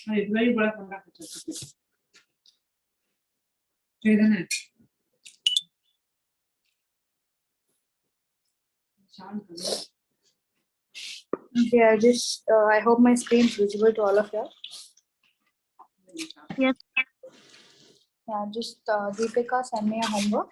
very well conducted. Yeah, just I hope my screen is visible to all of you. Yes. Yeah, just Deepika, send me a homework.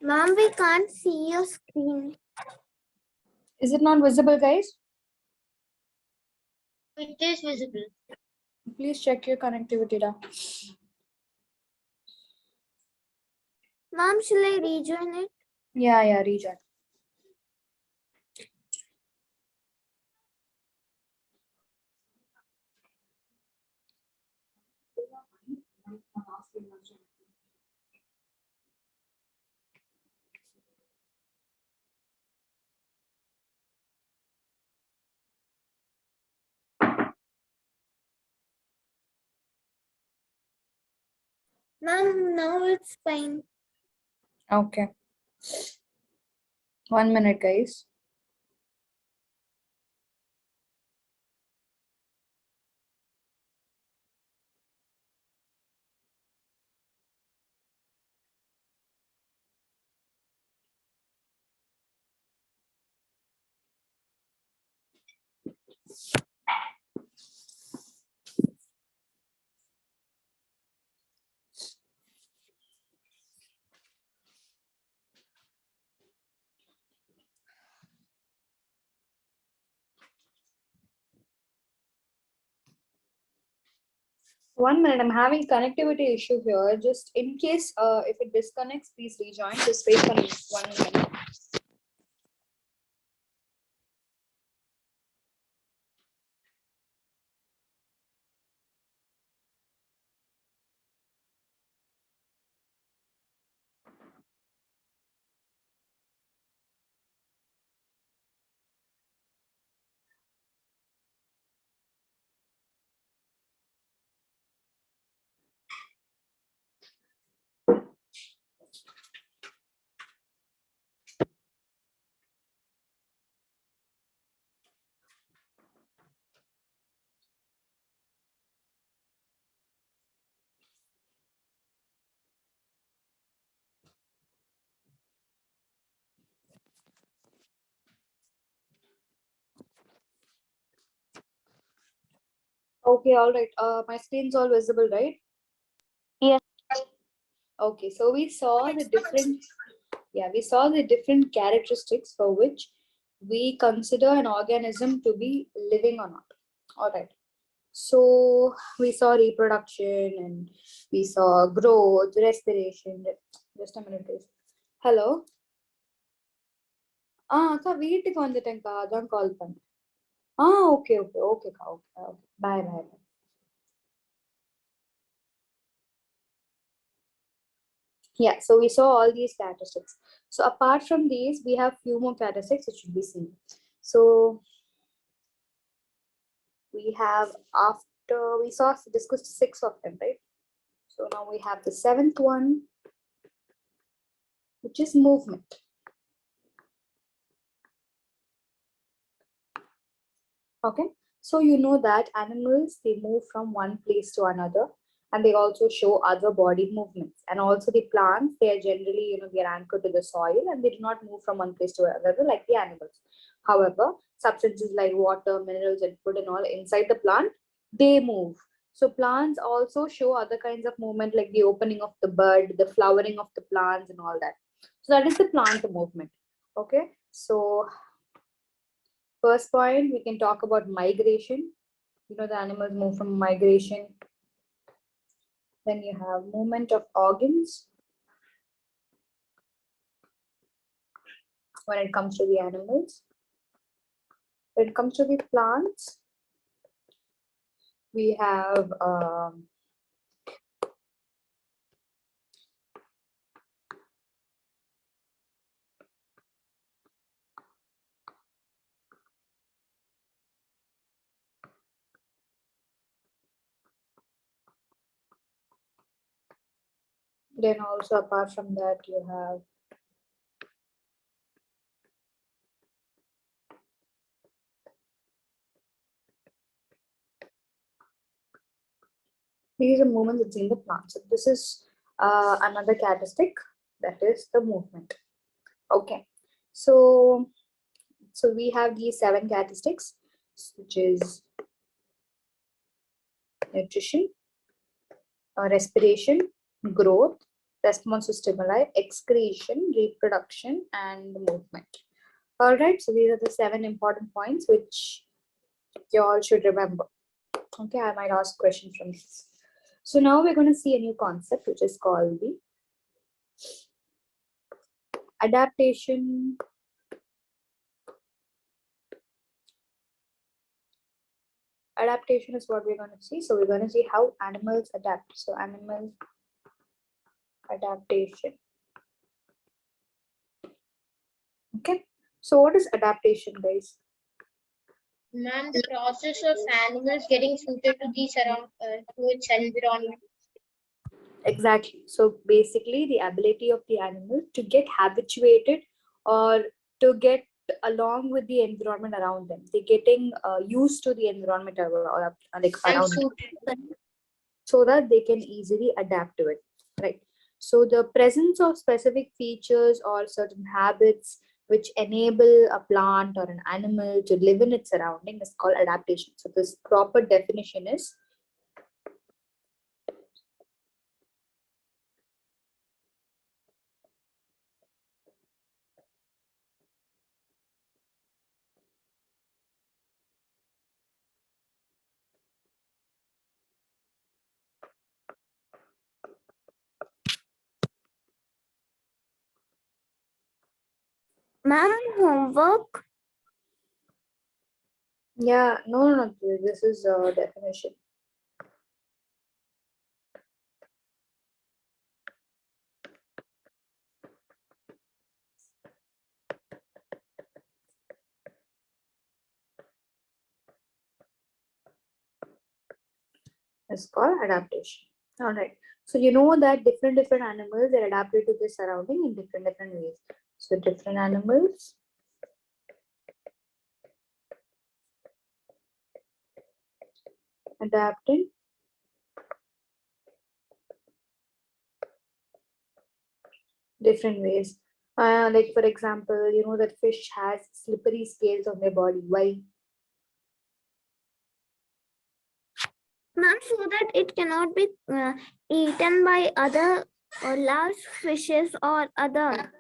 Ma'am, we can't see your screen. Is it not visible, guys? It is visible. Please check your connectivity. Da. Ma'am, shall I rejoin it? Yeah, rejoin. Ma'am, now it's fine. Okay. 1 minute, guys. One minute, I'm having connectivity issue here. Just in case if it disconnects, please rejoin. Just wait for 1 minute. Okay, all right. My screen's all visible, right? Yes. Okay, so we saw the different characteristics for which we consider an organism to be living or not. All right. So we saw reproduction and we saw growth, respiration. Just a minute, guys. Hello. அக்கா வீட்டுக்கு வந்துட்டேன்க்கா அதான் கால் பண்ணேன். ஓகேக்கா okay bye. Yeah, so we saw all these characteristics. So apart from these, we have few more characteristics which should be seen. So we have, after we discussed 6 of them, right? So now we have the 7th one, which is movement. Okay, so you know that animals, they move from one place to another, and they also show other body movements. And also the plants, they are generally, they are anchored to the soil and they do not move from one place to another like the animals. However, substances like water, minerals, and food and all inside the plant, they move. So plants also show other kinds of movement like the opening of the bud, the flowering of the plants and all that. So that is the plant movement. Okay, so First point, we can talk about migration. You know, the animals move from migration. Then you have movement of organs when it comes to the animals. When it comes to the plants, we have then also apart from that you have these are movements that's in the plant. So this is another characteristic, that is the movement. Okay, so we have these 7 characteristics, which is nutrition, respiration, growth, response to stimuli, excretion, reproduction, and movement. All right, so these are the 7 important points which you all should remember. Okay, I might ask questions from this. So now we're going to see a new concept which is called the adaptation. Adaptation is what we're going to see. So we're going to see how animals adapt. So animal adaptation. Okay, so what is adaptation, guys? Ma'am, the process of animals getting suited to to its environment. Exactly. So basically, the ability of the animal to get habituated or to get along with the environment around them. They're getting used to the environment like around them, so that they can easily adapt to it, right? So the presence of specific features or certain habits which enable a plant or an animal to live in its surrounding is called adaptation. So this proper definition is Ma'am, homework. no, this is a definition. It's called adaptation. All right. So you know that different animals are adapted to their surrounding in different ways. So different animals adapting different ways. Like for example, you know that fish has slippery scales on their body. Why? Ma'am, so that it cannot be eaten by other large fishes or other.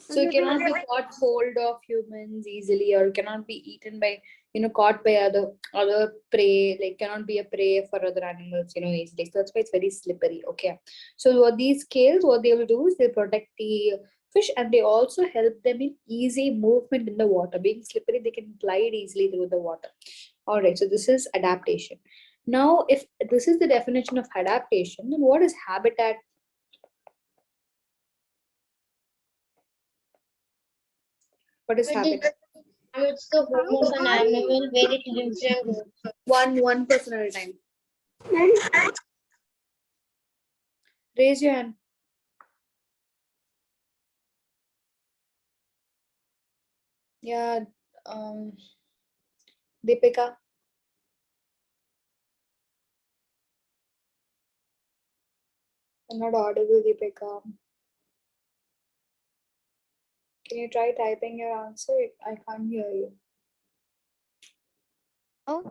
So it cannot be caught hold of humans easily, or cannot be eaten by, caught by other prey, like cannot be a prey for other animals, easily. So that's why it's very slippery. Okay. So what these scales, what they will do is they protect the fish, and they also help them in easy movement in the water. Being slippery, they can glide easily through the water. All right. So this is adaptation. Now, if this is the definition of adaptation, then what is habitat? What is habitat? It's the home of an animal where it lives and grows. One person at a time. Raise your hand. Yeah, Deepika. I'm not audible, Deepika. Can you try typing your answer? I can't hear you. Oh,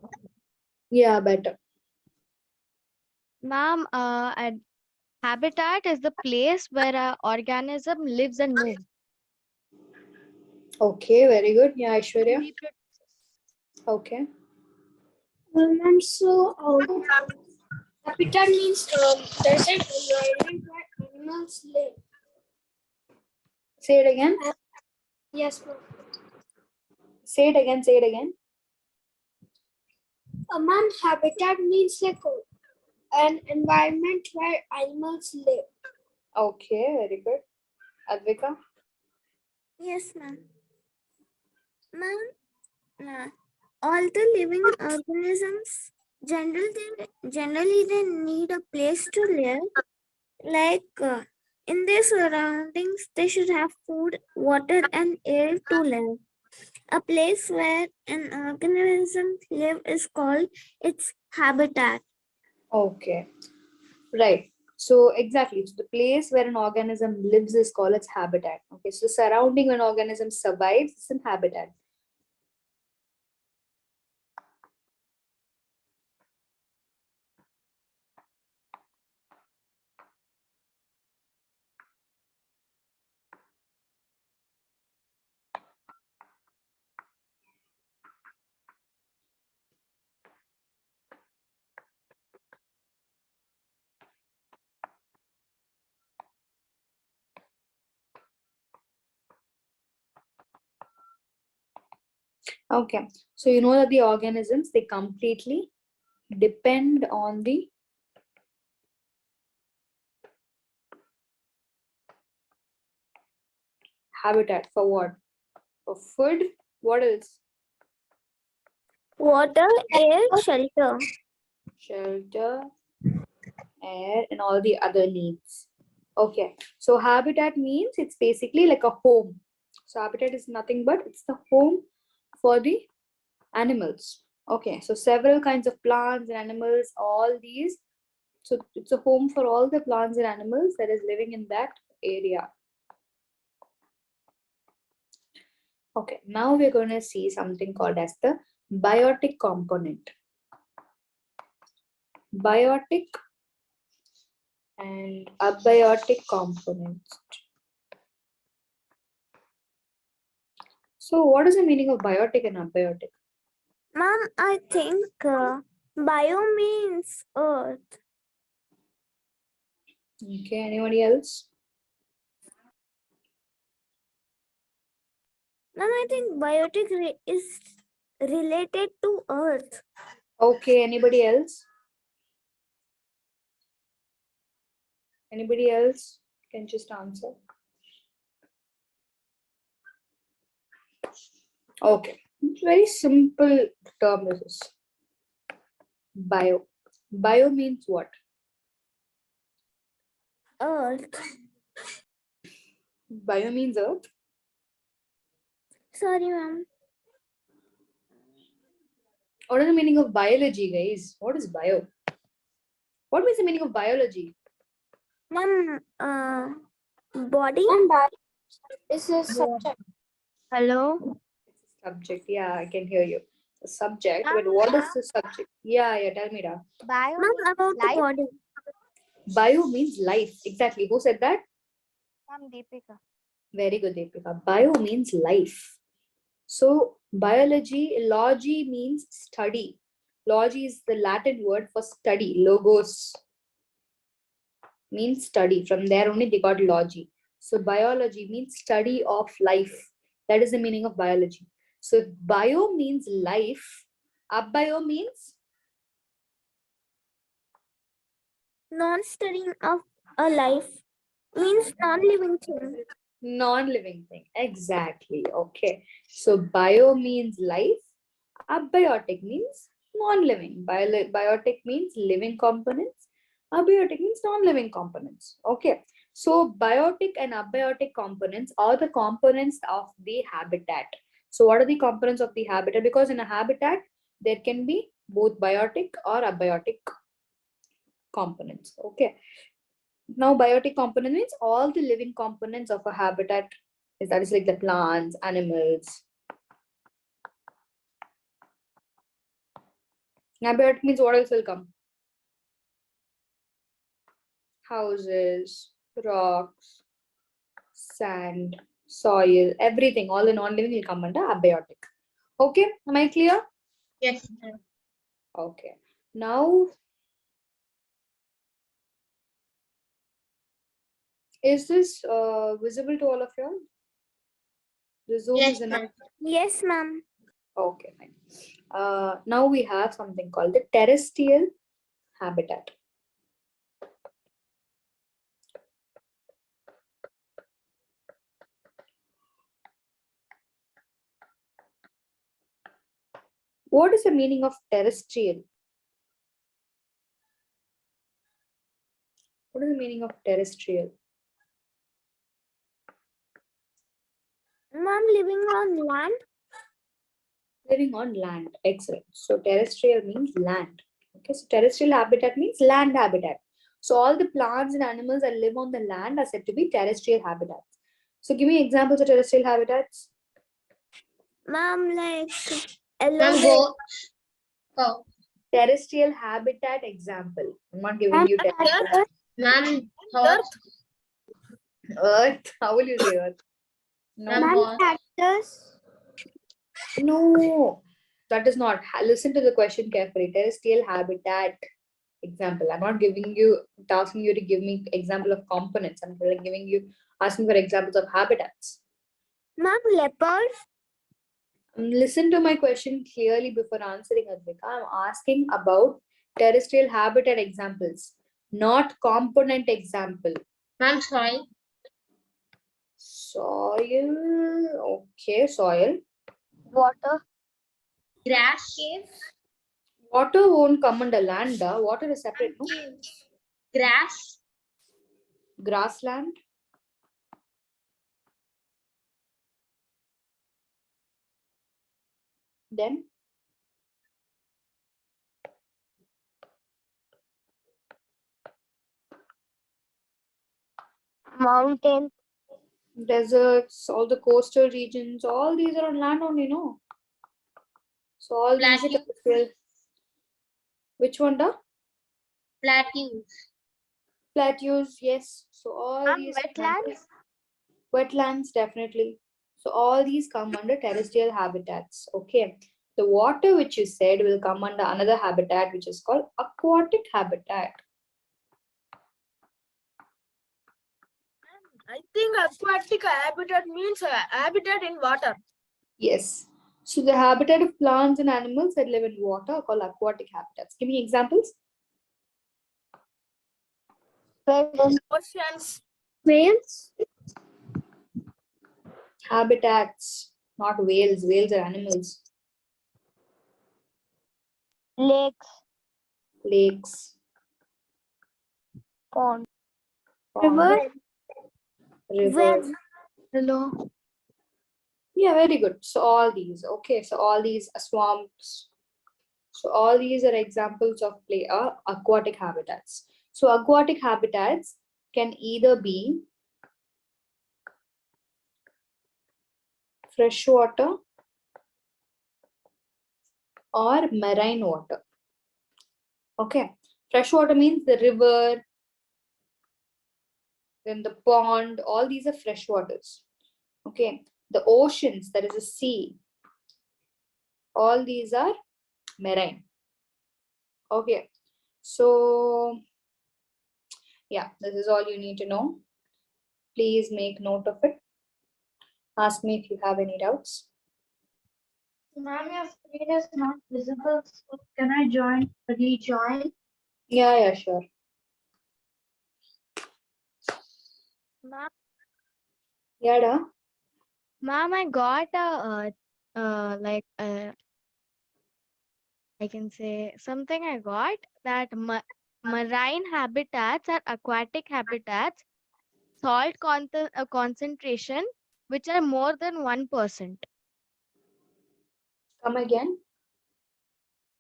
Yeah, better. ma'am, habitat is the place where an organism lives and moves. Okay, very good. Yeah, To Aishwarya. reproduce. Okay. Ma'am, so habitat means there's an environment where animals live. Say it again. Yes, ma'am. Say it again. Say it again. Ma'am, habitat means like an environment where animals live. Okay, very good. Advika? Yes, ma'am. Ma'am, all the living organisms generally they need a place to live. Like in their surroundings, they should have food, water, and air to live. A place where an organism live is called its habitat. Okay. Right. So exactly. So the place where an organism lives is called its habitat. Okay. So the surrounding when an organism survives is in habitat. Okay. So you know that the organisms they completely depend on the habitat for what? For food. What else? Water, air, shelter. Shelter, air, and all the other needs. Okay. So habitat means it's basically like a home. So habitat is nothing but it's the home for the animals. Okay. So several kinds of plants and animals, all these. So it's a home for all the plants and animals that is living in that area. Okay, now we're going to see something called as the biotic component. Biotic and abiotic components. So what is the meaning of biotic and abiotic? Ma'am, I think bio means earth. Okay, anybody else? Ma'am, I think biotic is related to earth. Okay, anybody else? Anybody else can just answer. Okay, it's very simple term this is. Bio. Bio means what? Earth. Bio means earth. Sorry, ma'am. What is the meaning of biology, guys? What is bio? What is the meaning of biology? Ma'am, body. This is subject. Hello. Subject, yeah, I can hear you. The subject, Ma'am, but what is the subject? Yeah, tell me that. bio Ma'am, means about the life. body. Bio means life. Exactly. Who said that? Ma'am, Deepika. Very good, Deepika. Bio means life. So, logy means study. Logy is the Latin word for study. Logos means study. From there only they got logy. So, biology means study of life. That is the meaning of biology. So, bio means life. Abbio means Non-studying of a life means non-living thing. non-living thing. Exactly. Okay. So bio means life. Abiotic means non-living. Biotic means living components. Abiotic means non-living components. Okay. So biotic and abiotic components are the components of the habitat. So what are the components of the habitat? Because in a habitat, there can be both biotic or abiotic components. Okay. Now, biotic component means all the living components of a habitat. That is like the plants, animals. Abiotic means what else will come? Houses, rocks, sand, soil, everything. All the non-living will come under abiotic. Okay, am I clear? Yes. Okay. Now, is this visible to all of you? The Zoom Yes, is in. ma'am. Yes, ma'am. Okay, fine. Now we have something called the terrestrial habitat. What is the meaning of terrestrial? What is the meaning of terrestrial? Ma'am, living on land. Living on land. Excellent. So terrestrial means land. Okay, so terrestrial habitat means land habitat. So all the plants and animals that live on the land are said to be terrestrial habitats. So give me examples of terrestrial habitats. Ma'am, like Ma'am, aloe go. Oh, Terrestrial habitat example. I'm not giving you terrestrial. ma'am, horse. Earth. How will you say earth? No. Ma'am, horse. cactus. No, that is not. Listen to the question carefully. Terrestrial habitat example. I'm not giving you, asking you to give me example of components. I'm giving you, asking for examples of habitats. Ma'am, leopard. Listen to my question clearly before answering, Advika. I'm asking about terrestrial habitat examples, not component example. Ma'am, soil. Soil. Okay, soil. Water. Grass. Water won't come under land. Water is separate, no? Grass. Grassland. Then Mountain. deserts, all the coastal regions, all these are on land only, no? So all these are Plateau. terrestrial. Which one, da? Plateaus. Plateaus, yes. So all these Wetlands. wetlands, definitely. So all these come under terrestrial habitats. Okay. The water which you said will come under another habitat which is called aquatic habitat. I think aquatic habitat means habitat in water. Yes. So the habitat of plants and animals that live in water are called aquatic habitats. Give me examples. Oceans. Whales. Habitats, not whales. Whales are animals. Lakes. Lakes. Pond. Pond. River. Hello. Yeah, very good. So all these, okay. So all these are swamps. So all these are examples of aquatic habitats. So aquatic habitats can either be freshwater or marine water. Okay. Freshwater means the river, then the pond, all these are freshwaters. Okay. The oceans, that is a sea, all these are marine. Okay. So yeah, this is all you need to know. Please make note of it. Ask me if you have any doubts. Ma'am, your screen is not visible. So can I rejoin? Yeah, sure. Ma'am, Yeah, da. ma'am, I got I can say something I got that marine habitats are aquatic habitats, salt concentration, which are more than 1%. Come again.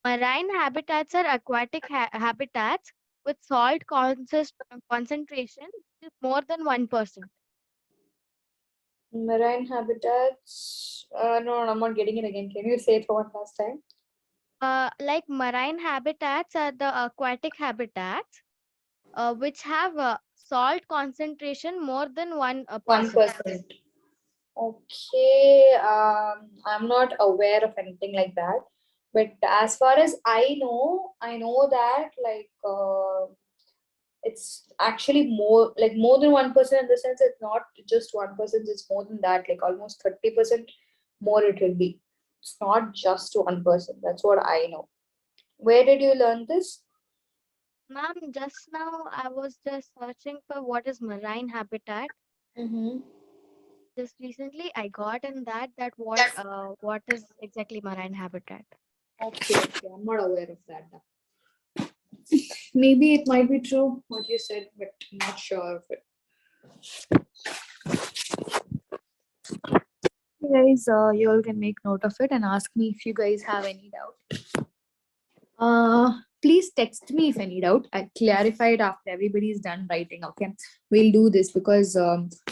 Marine habitats are aquatic habitats with salt concentration which is more than 1%. Marine habitats. No, I'm not getting it again. Can you say it for one last time? Like marine habitats are the aquatic habitats which have salt concentration more than 1%. 1%. Okay. I'm not aware of anything like that. But as far as I know that like it's actually more than 1% in the sense it's not just 1%, it's more than that, like almost 30% more it will be. It's not just 1%. That's what I know. Where did you learn this? Ma'am, just now I was just searching for what is marine habitat. Mm-hmm. Just recently I got in that what is exactly marine habitat. Okay, I'm not aware of that. Maybe it might be true what you said, but I'm not sure of it. You guys, you all can make note of it and ask me if you guys have any doubt. Please text me if any doubt. I clarify it after everybody's done writing. Okay, we'll do this because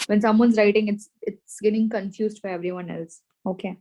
when someone's writing, it's getting confused for everyone else. Okay.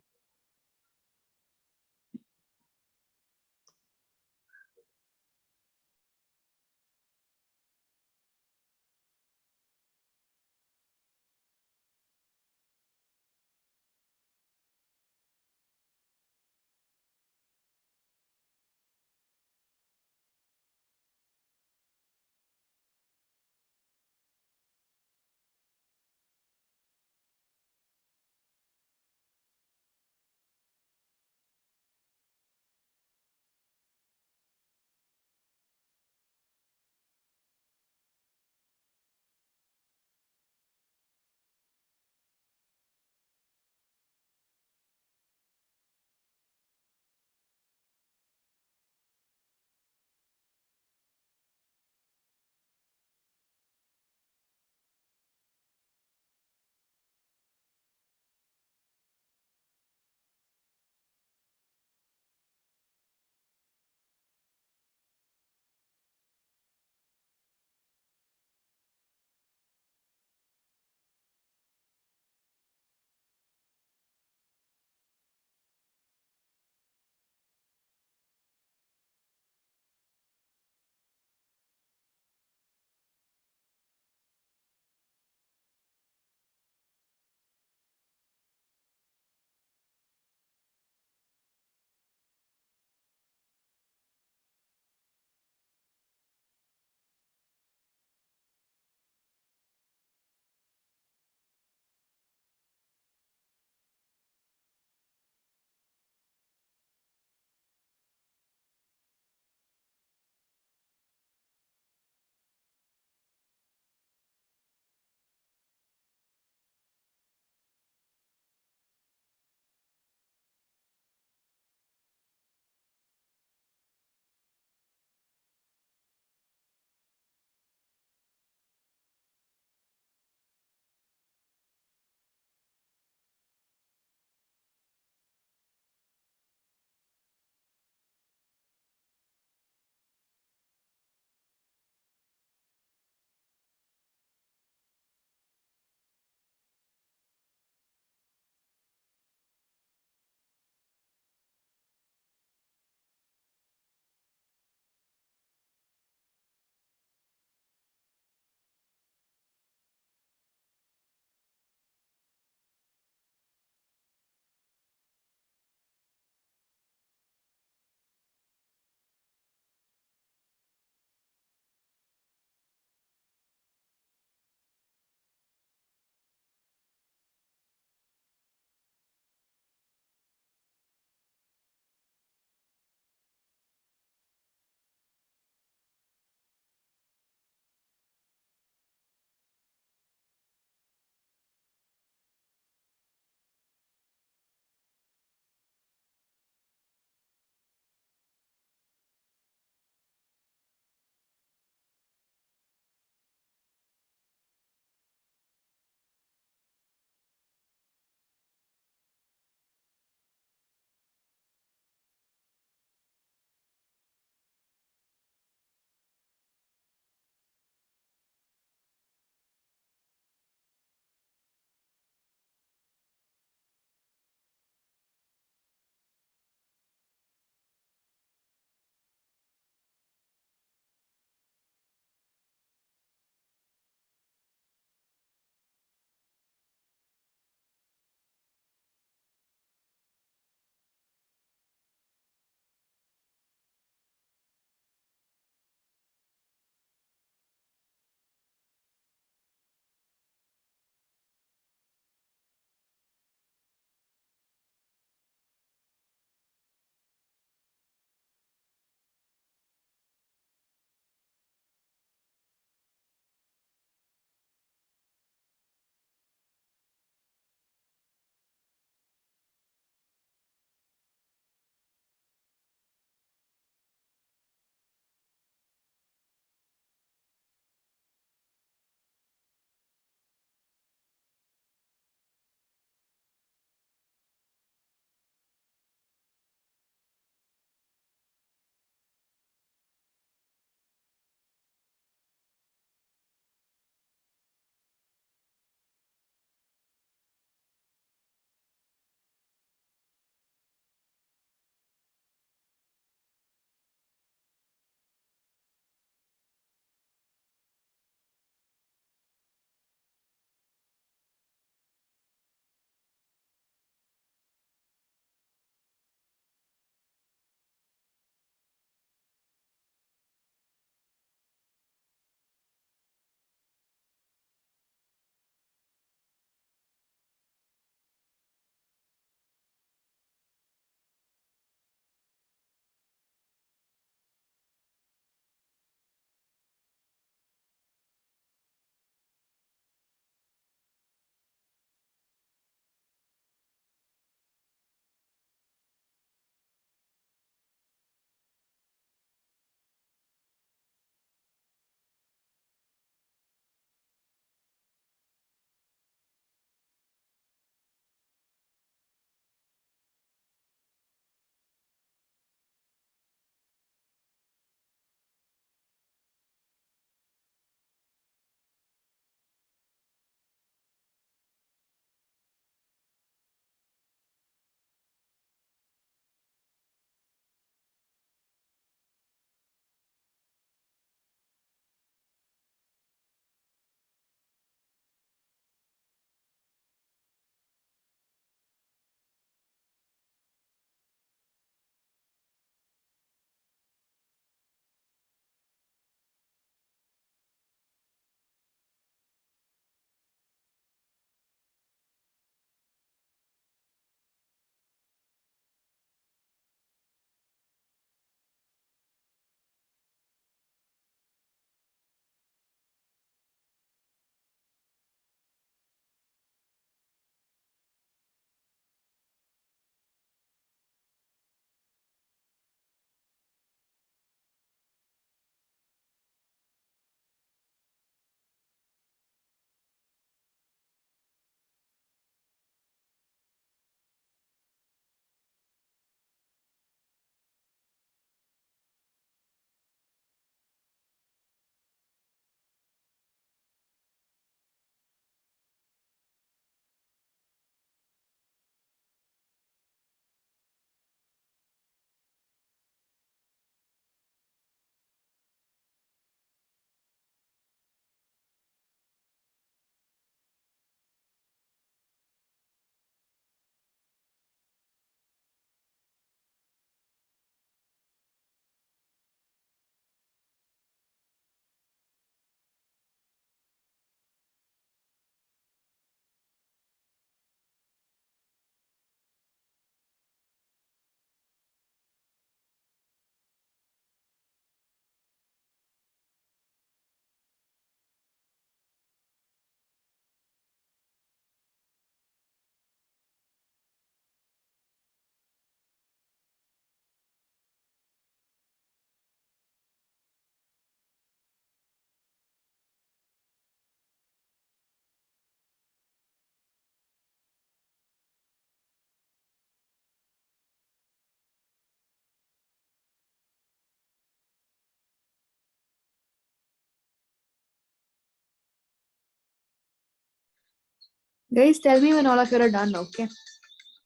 Guys, tell me when all of you are done, okay?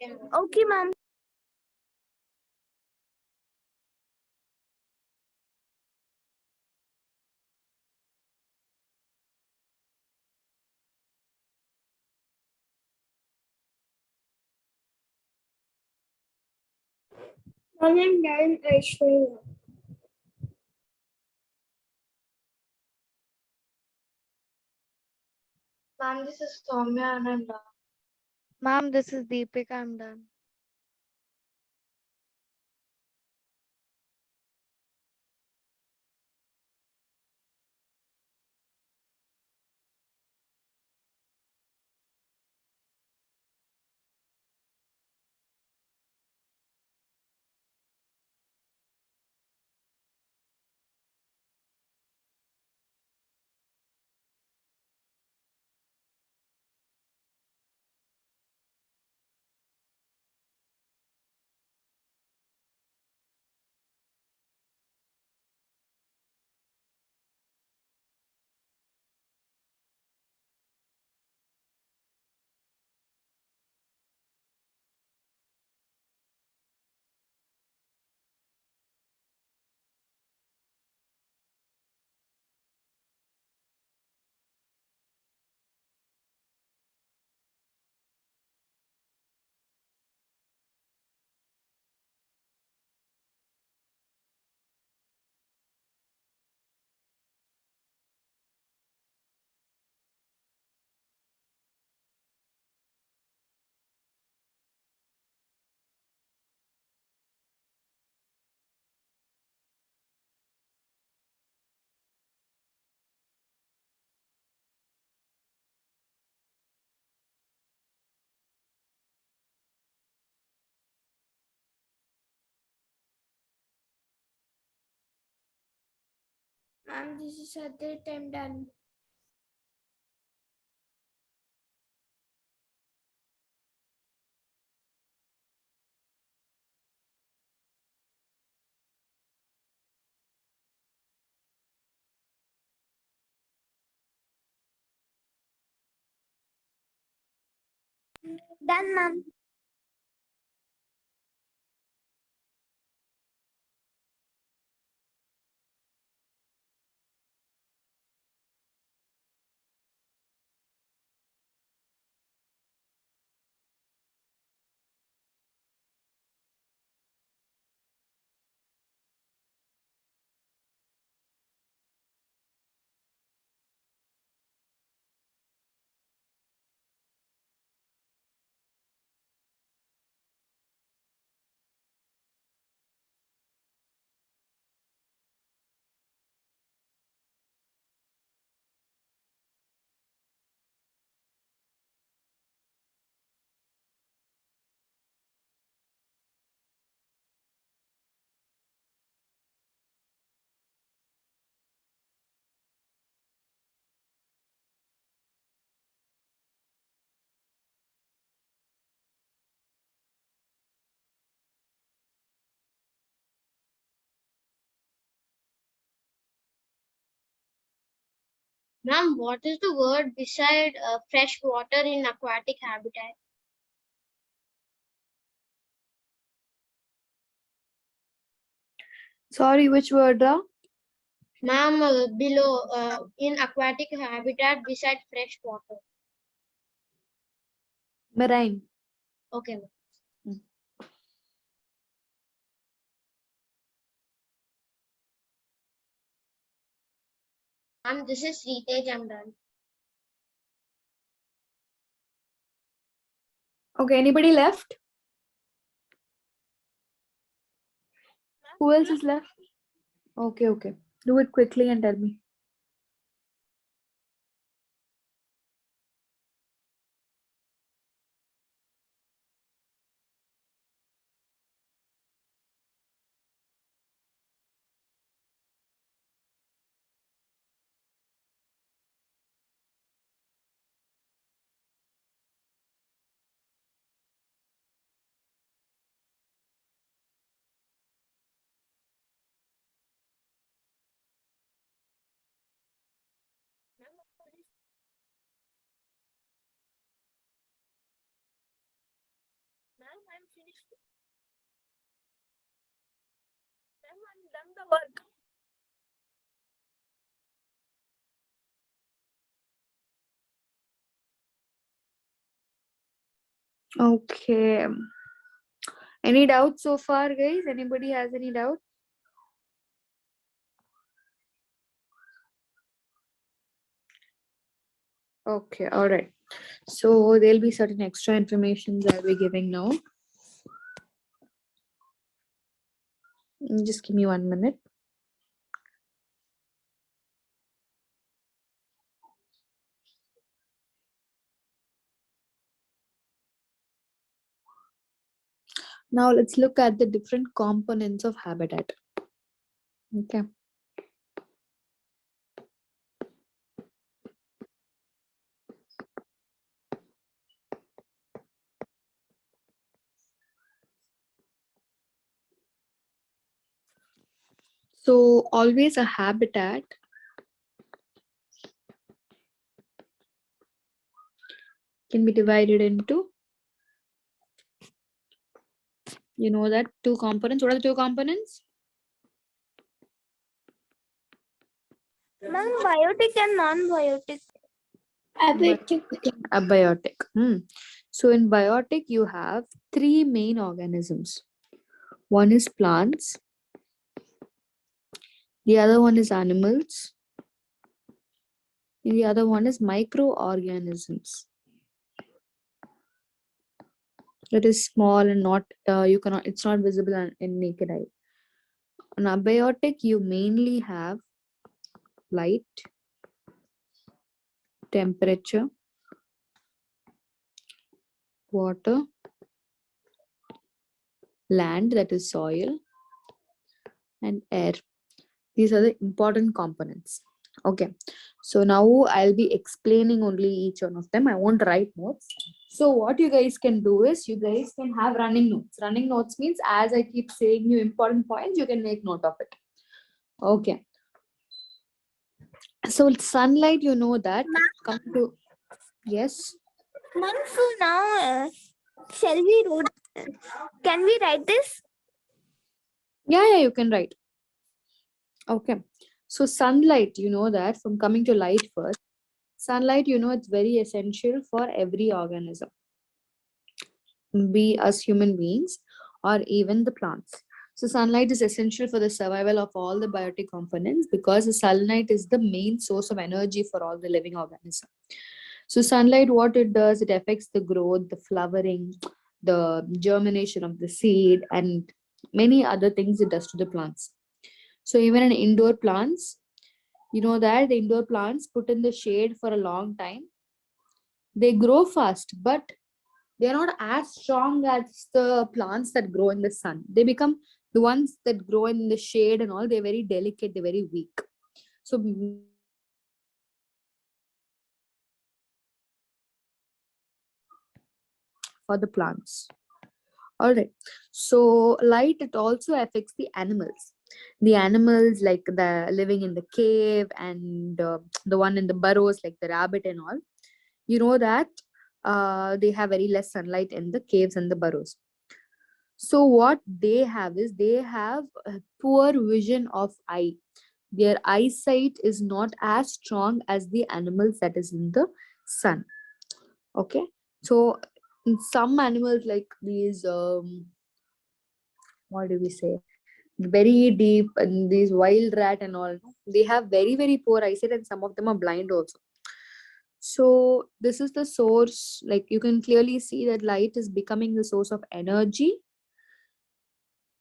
Okay, ma'am. I am done, Aishwarya. Ma'am, this is Soumya and I'm done. Ma'am, this is Deepika. I'm done. Ma'am, this is at the time done. Done, ma'am. Ma'am, what is the word beside fresh water in aquatic habitat? Sorry, which word? Ma'am, below in aquatic habitat beside fresh water. Marine. Okay, ma'am. Ma'am, this is Ritesh. I'm done. Okay, anybody left? Who else is left? Okay, okay. Do it quickly and tell me. Done the work. Okay. Any doubts so far, guys? Anybody has any doubt? Okay, all right. So there'll be certain extra information I'll be giving now. Just give me 1 minute. Now let's look at the different components of habitat. Okay. So always a habitat can be divided into, you know, that two components. What are the two components? Ma'am, biotic and non-biotic. Abiotic. Abiotic. So in biotic, you have three main organisms. One is plants, the other one is animals, and the other one is microorganisms. It is small and not you cannot. It's not visible in naked eye. On abiotic, you mainly have light, temperature, water, land, that is soil, and air. These are the important components. Okay, so now I'll be explaining only each one of them. I won't write notes. So what you guys can do is you guys can have running notes. Running notes means as I keep saying you important points, you can make note of it. Okay. So sunlight, you know that. Come to, yes. Ma'am, so now, shall we write? Can we write this? Yeah, you can write. Okay. So sunlight, you know that from coming to light first. Sunlight, you know, it's very essential for every organism, be us human beings or even the plants. So sunlight is essential for the survival of all the biotic components because the sunlight is the main source of energy for all the living organisms. So sunlight, what it does, it affects the growth, the flowering, the germination of the seed, and many other things it does to the plants. So even in indoor plants, you know that the indoor plants put in the shade for a long time, they grow fast, but they're not as strong as the plants that grow in the sun. They become the ones that grow in the shade and all, they're very delicate, they're very weak. So for the plants. All right. So light, it also affects the animals. The animals like the living in the cave and the one in the burrows like the rabbit and all. You know that they have very less sunlight in the caves and the burrows. So what they have is they have a poor vision of eye. Their eyesight is not as strong as the animals that is in the sun. Okay. So in some animals like these what do we say, very deep, and these wild rat and all, they have very very poor eyesight and some of them are blind also. So this is the source, like you can clearly see that light is becoming the source of energy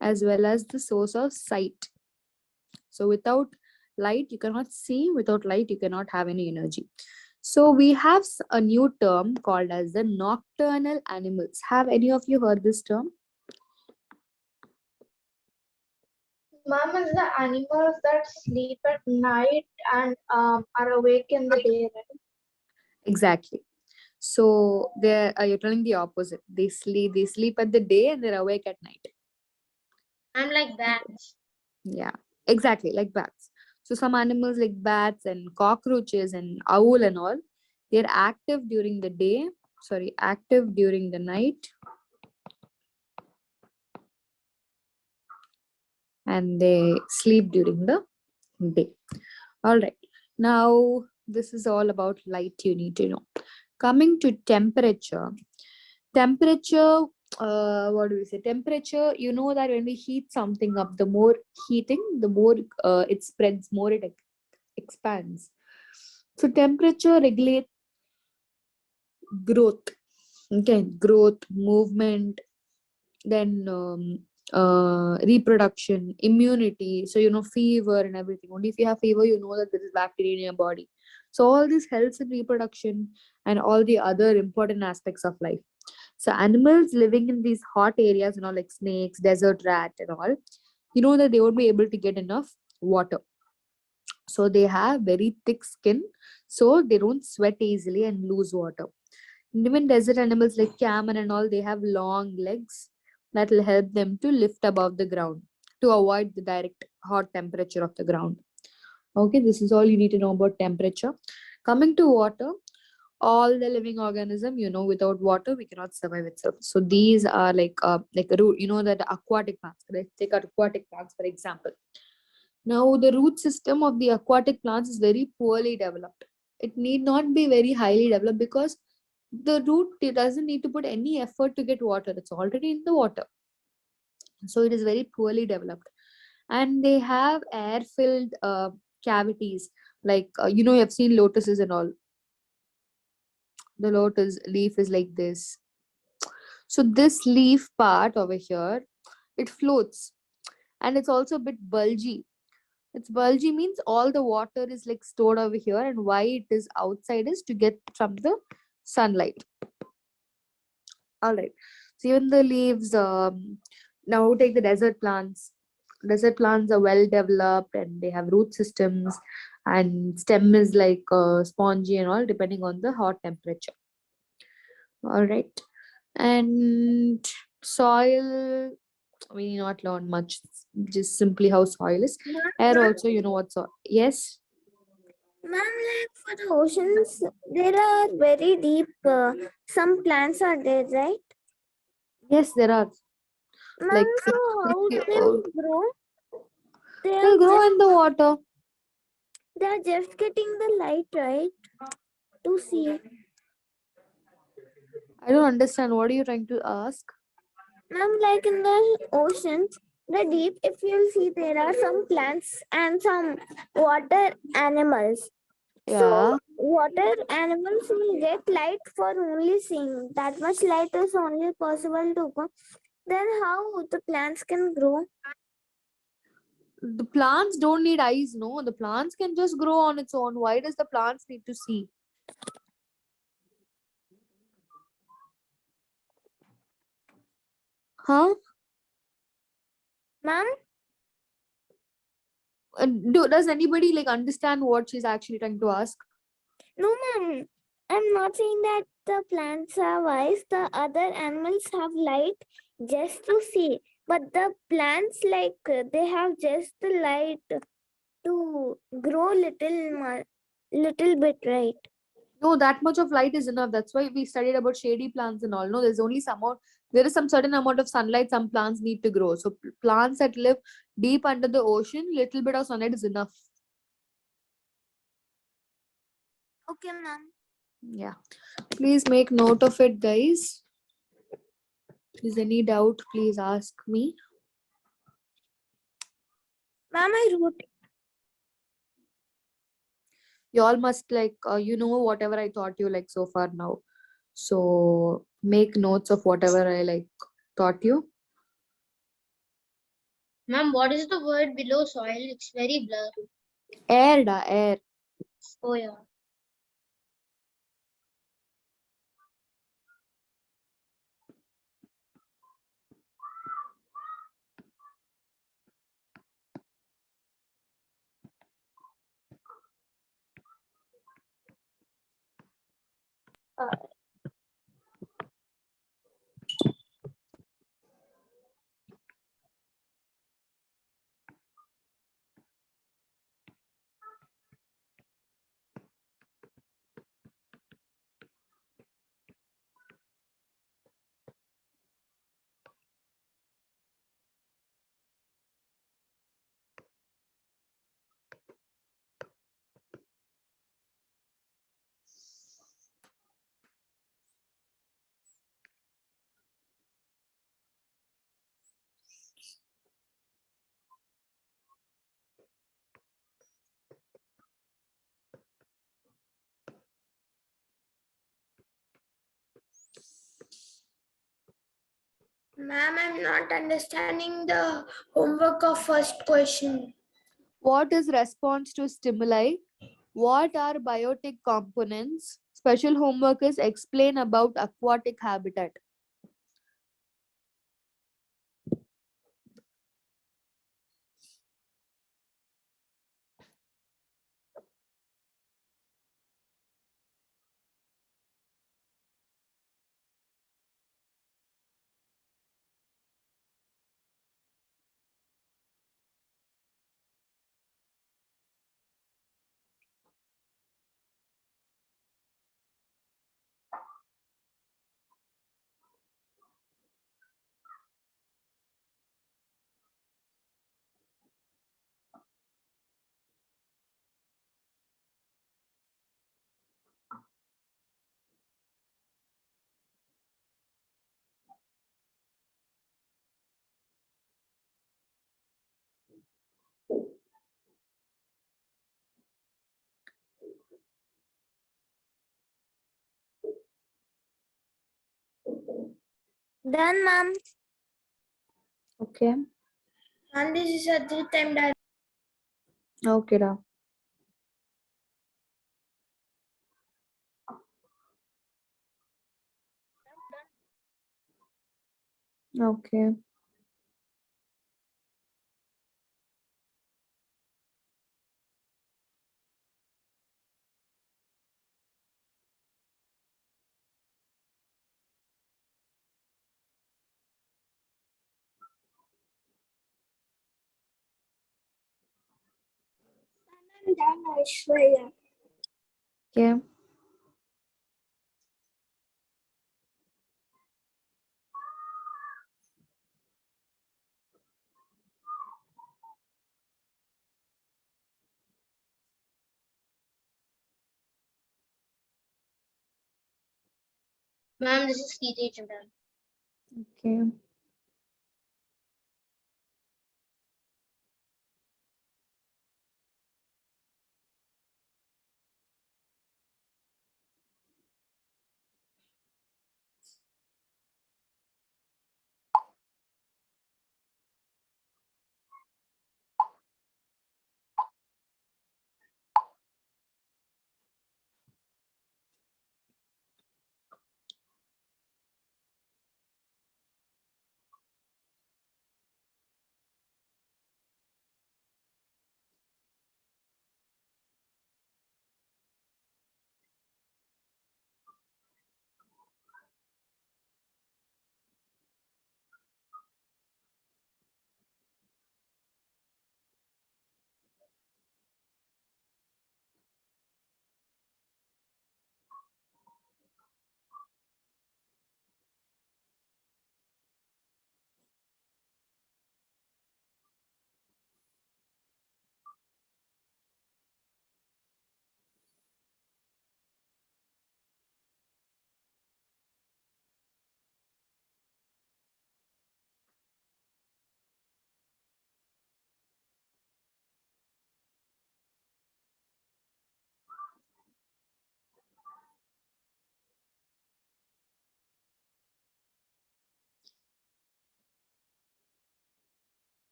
as well as the source of sight. So without light you cannot see, without light you cannot have any energy. So we have a new term called as the nocturnal animals. Have any of you heard this term? Ma'am, is the animals that sleep at night and are awake in the day, right? Exactly. So you're telling the opposite. They sleep at the day and they're awake at night. I'm like bats. Yeah, exactly, like bats. So some animals like bats and cockroaches and owl and all, they're active during the day, active during the night, and they sleep during the day. All right. Now, this is all about light you need to know. Coming to temperature. Temperature, what do we say? Temperature, you know that when we heat something up, the more heating, the more it spreads, more it expands. So, temperature regulates growth. Okay, growth, movement, then reproduction, immunity. So, fever and everything. Only if you have fever, you know that there is bacteria in your body. So, all this helps in reproduction and all the other important aspects of life. So, animals living in these hot areas, like snakes, desert rat, and all, that they won't be able to get enough water. So, they have very thick skin, so they don't sweat easily and lose water. Even desert animals like camel and all, they have long legs that will help them to lift above the ground to avoid the direct hot temperature of the ground. Okay, this is all you need to know about temperature. Coming to water, all the living organism, without water we cannot survive itself. So these are like a root, that aquatic plants. Let's take aquatic plants for example. Now the root system of the aquatic plants is very poorly developed. It need not be very highly developed because the root, it doesn't need to put any effort to get water. It's already in the water. So it is very poorly developed. And they have air filled cavities. Like, you have seen lotuses and all. The lotus leaf is like this. So this leaf part over here, it floats and it's also a bit bulgy. It's bulgy means all the water is like stored over here, and why it is outside is to get from the sunlight. All right. So even the leaves. Now take the desert plants. Desert plants are well developed and they have root systems, and stem is like spongy and all, depending on the hot temperature. All right. And soil, we need not learn much. Just simply how soil is. Air also, you know what soil. Yes. Ma'am, like for the oceans, there are very deep, some plants are there, right? Yes, there are Ma'am, like so how they will grow? They are they'll grow just in the water. getting the light, right? To see. I don't understand. What are you trying to ask? Ma'am, like in the oceans, the deep, if you'll see, there are some plants and some water animals. So Yeah. water animals will get light for only seeing. That much light is only possible to go. Then how the plants can grow? The plants don't need eyes, no. The plants can just grow on its own. Why does the plants need to see? Huh? Ma'am, Does anybody like understand what she's actually trying to ask? no, ma'am. I'm not saying that the plants have eyes. The other animals have light just to see. But the plants, like they have just the light to grow little bit, right? No, that much of light is enough. That's why we studied about shady plants and all. No, there's only some more. There is some certain amount of sunlight some plants need to grow. So plants that live deep under the ocean, little bit of sunlight is enough. Okay, ma'am. Yeah. Please make note of it, guys. Is any doubt, please ask me. Ma'am, I wrote. You all must like whatever I taught you like so far now. So make notes of whatever I like taught you. Ma'am, what is the word below soil? It's very blurry. Air da air. Oh yeah. Ma'am, I'm not understanding the homework of first question. What is response to stimuli? What are biotic components? Special homework is explain about aquatic habitat. Done, ma'am. Okay. And this is a 3-time diary. Okay, Ra. Okay. I'm done, Aishwarya. Okay. Ma'am, this is teacher ma'am. Okay.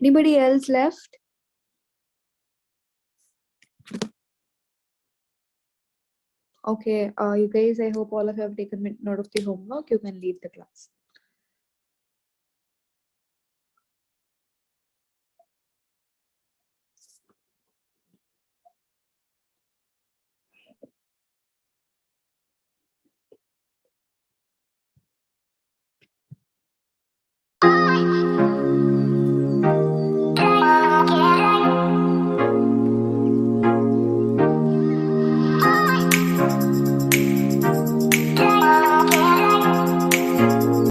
Anybody else left? Okay, you guys, I hope all of you have taken note of the homework. You can leave the class.